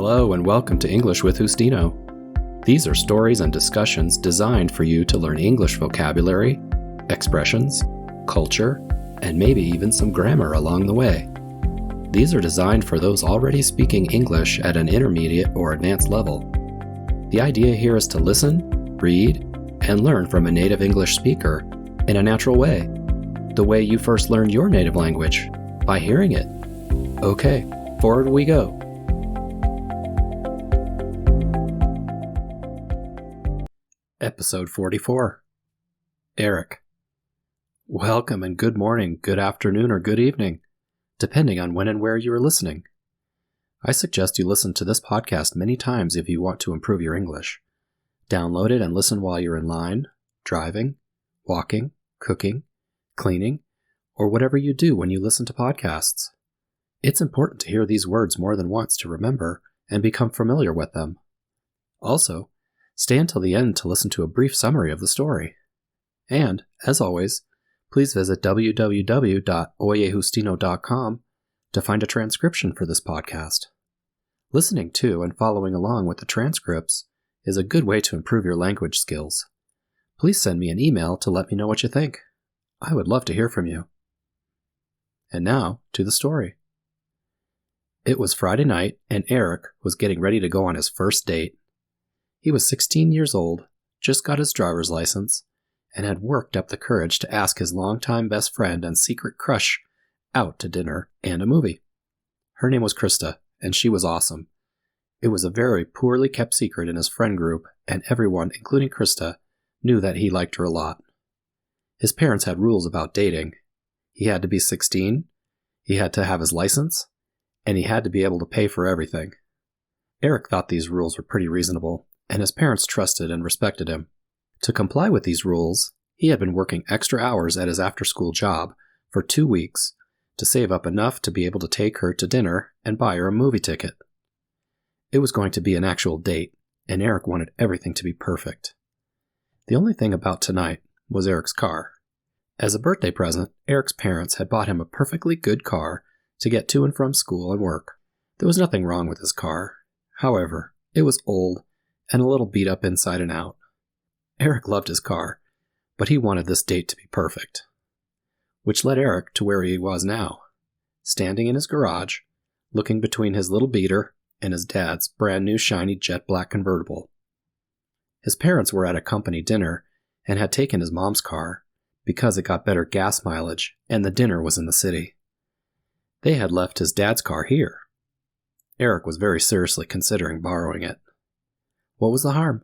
Hello and welcome to English with Justino. These are stories and discussions designed for you to learn English vocabulary, expressions, culture, and maybe even some grammar along the way. These are designed for those already speaking English at an intermediate or advanced level. The idea here is to listen, read, and learn from a native English speaker in a natural way, the way you first learned your native language, by hearing it. Okay, forward we go. Episode 44. Eric. Welcome and good morning, good afternoon, or good evening, depending on when and where you are listening. I suggest you listen to this podcast many times if you want to improve your English. Download it and listen while you're in line, driving, walking, cooking, cleaning, or whatever you do when you listen to podcasts. It's important to hear these words more than once to remember and become familiar with them. Also, stay until the end to listen to a brief summary of the story. And, as always, please visit www.oyejustino.com to find a transcription for this podcast. Listening to and following along with the transcripts is a good way to improve your language skills. Please send me an email to let me know what you think. I would love to hear from you. And now, to the story. It was Friday night, and Eric was getting ready to go on his first date. He was 16 years old, just got his driver's license, and had worked up the courage to ask his longtime best friend and secret crush out to dinner and a movie. Her name was Krista, and she was awesome. It was a very poorly kept secret in his friend group, and everyone, including Krista, knew that he liked her a lot. His parents had rules about dating. He had to be 16, he had to have his license, and he had to be able to pay for everything. Eric thought these rules were pretty reasonable, and his parents trusted and respected him. To comply with these rules, he had been working extra hours at his after-school job for 2 weeks to save up enough to be able to take her to dinner and buy her a movie ticket. It was going to be an actual date, and Eric wanted everything to be perfect. The only thing about tonight was Eric's car. As a birthday present, Eric's parents had bought him a perfectly good car to get to and from school and work. There was nothing wrong with his car. However, it was old and a little beat up inside and out. Eric loved his car, but he wanted this date to be perfect. Which led Eric to where he was now, standing in his garage, looking between his little beater and his dad's brand new shiny jet black convertible. His parents were at a company dinner and had taken his mom's car because it got better gas mileage and the dinner was in the city. They had left his dad's car here. Eric was very seriously considering borrowing it. What was the harm?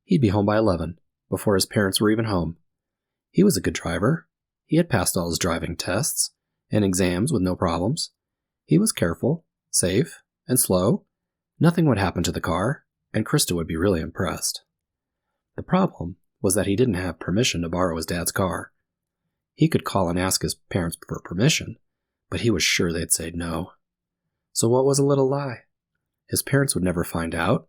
He'd be home by 11, before his parents were even home. He was a good driver. He had passed all his driving tests and exams with no problems. He was careful, safe, and slow. Nothing would happen to the car, and Krista would be really impressed. The problem was that he didn't have permission to borrow his dad's car. He could call and ask his parents for permission, but he was sure they'd say no. So what was a little lie? His parents would never find out.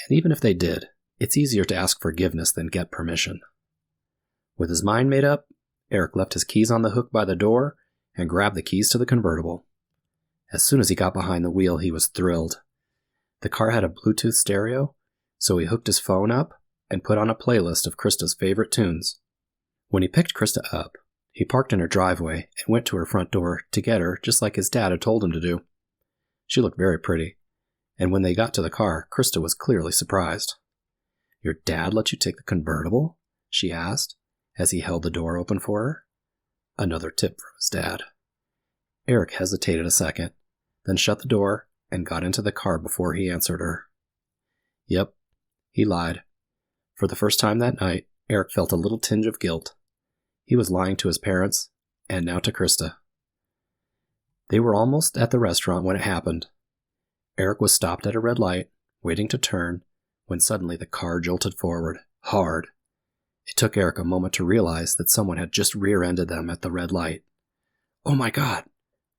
And even if they did, it's easier to ask forgiveness than get permission. With his mind made up, Eric left his keys on the hook by the door and grabbed the keys to the convertible. As soon as he got behind the wheel, he was thrilled. The car had a Bluetooth stereo, so he hooked his phone up and put on a playlist of Krista's favorite tunes. When he picked Krista up, he parked in her driveway and went to her front door to get her just like his dad had told him to do. She looked very pretty, and when they got to the car, Krista was clearly surprised. "Your dad let you take the convertible?" she asked, as he held the door open for her. Another tip from his dad. Eric hesitated a second, then shut the door and got into the car before he answered her. Yep, he lied. For the first time that night, Eric felt a little tinge of guilt. He was lying to his parents, and now to Krista. They were almost at the restaurant when it happened. Eric was stopped at a red light, waiting to turn, when suddenly the car jolted forward, hard. It took Eric a moment to realize that someone had just rear-ended them at the red light. "Oh my God!"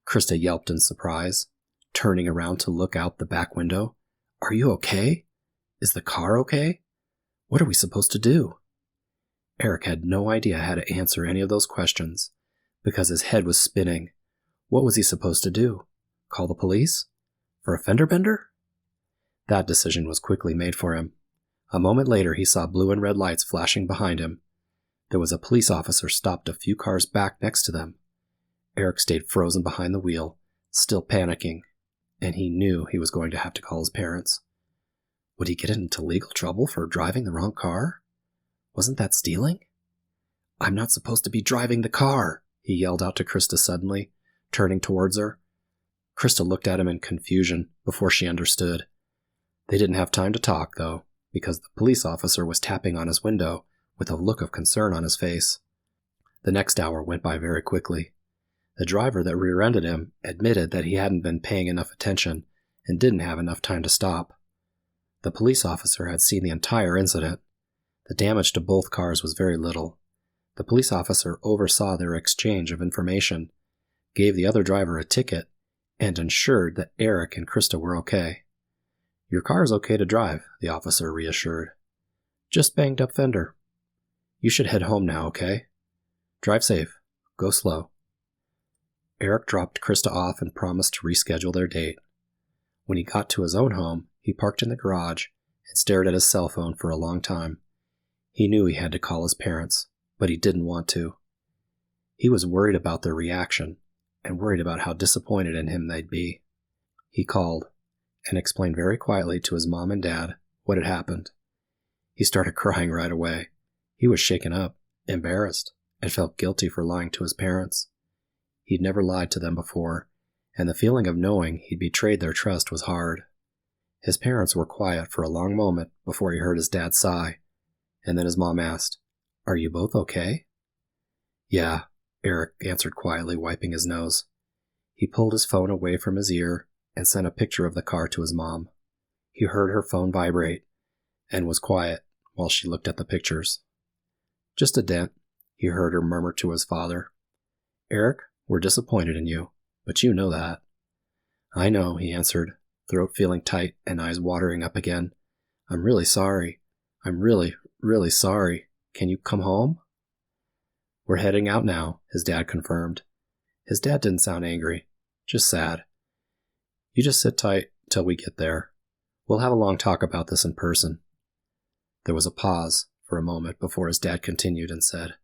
Krista yelped in surprise, turning around to look out the back window. "Are you okay? Is the car okay? What are we supposed to do?" Eric had no idea how to answer any of those questions, because his head was spinning. What was he supposed to do? Call the police? For a fender bender? That decision was quickly made for him. A moment later, he saw blue and red lights flashing behind him. There was a police officer stopped a few cars back next to them. Eric stayed frozen behind the wheel, still panicking, and he knew he was going to have to call his parents. Would he get into legal trouble for driving the wrong car? Wasn't that stealing? "I'm not supposed to be driving the car," he yelled out to Krista suddenly, turning towards her. Krista looked at him in confusion before she understood. They didn't have time to talk, though, because the police officer was tapping on his window with a look of concern on his face. The next hour went by very quickly. The driver that rear-ended him admitted that he hadn't been paying enough attention and didn't have enough time to stop. The police officer had seen the entire incident. The damage to both cars was very little. The police officer oversaw their exchange of information, gave the other driver a ticket, and ensured that Eric and Krista were okay. "Your car is okay to drive," the officer reassured. "Just banged up fender. You should head home now, okay? Drive safe. Go slow." Eric dropped Krista off and promised to reschedule their date. When he got to his own home, he parked in the garage and stared at his cell phone for a long time. He knew he had to call his parents, but he didn't want to. He was worried about their reaction and worried about how disappointed in him they'd be. He called and explained very quietly to his mom and dad what had happened. He started crying right away. He was shaken up, embarrassed, and felt guilty for lying to his parents. He'd never lied to them before, and the feeling of knowing he'd betrayed their trust was hard. His parents were quiet for a long moment before he heard his dad sigh, and then his mom asked, "Are you both okay?" "Yeah," Eric answered quietly, wiping his nose. He pulled his phone away from his ear and sent a picture of the car to his mom. He heard her phone vibrate and was quiet while she looked at the pictures. "Just a dent," he heard her murmur to his father. "Eric, we're disappointed in you, but you know that." "I know," he answered, throat feeling tight and eyes watering up again. "I'm really sorry. I'm really, really sorry. Can you come home?" "We're heading out now," his dad confirmed. His dad didn't sound angry, just sad. "You just sit tight till we get there. We'll have a long talk about this in person." There was a pause for a moment before his dad continued and said,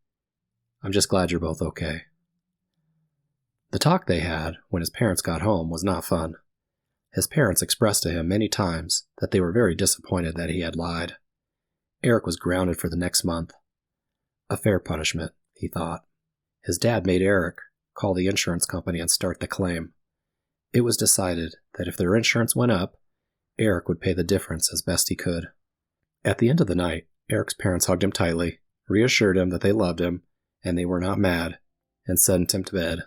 "I'm just glad you're both okay." The talk they had when his parents got home was not fun. His parents expressed to him many times that they were very disappointed that he had lied. Eric was grounded for the next month. A fair punishment, he thought. His dad made Eric call the insurance company and start the claim. It was decided that if their insurance went up, Eric would pay the difference as best he could. At the end of the night, Eric's parents hugged him tightly, reassured him that they loved him, and they were not mad, and sent him to bed.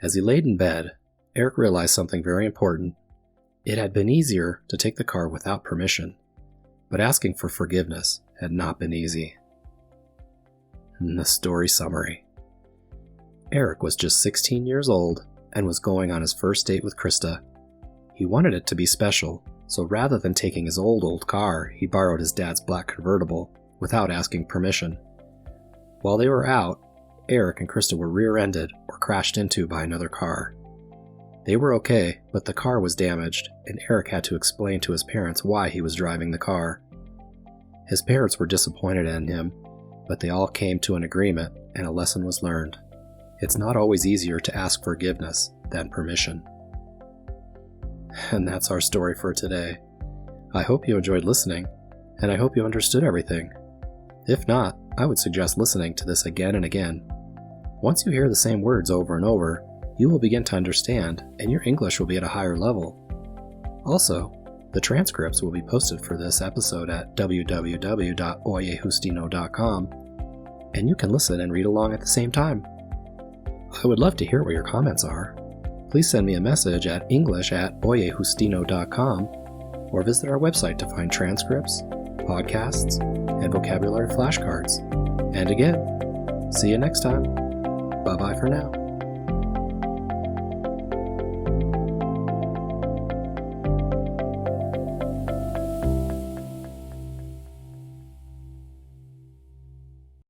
As he laid in bed, Eric realized something very important. It had been easier to take the car without permission, but asking for forgiveness had not been easy. The story summary. Eric was just 16 years old and was going on his first date with Krista. He wanted it to be special, so rather than taking his old car, he borrowed his dad's black convertible without asking permission. While they were out, Eric and Krista were rear-ended or crashed into by another car. They were okay, but the car was damaged, and Eric had to explain to his parents why he was driving the car. His parents were disappointed in him, but they all came to an agreement, and a lesson was learned. It's not always easier to ask forgiveness than permission. And that's our story for today. I hope you enjoyed listening, and I hope you understood everything. If not, I would suggest listening to this again and again. Once you hear the same words over and over, you will begin to understand, and your English will be at a higher level. Also, the transcripts will be posted for this episode at www.oyejustino.com, and you can listen and read along at the same time. I would love to hear what your comments are. Please send me a message at english@oyejustino.com or visit our website to find transcripts, podcasts, and vocabulary flashcards. And again, see you next time. Bye-bye for now.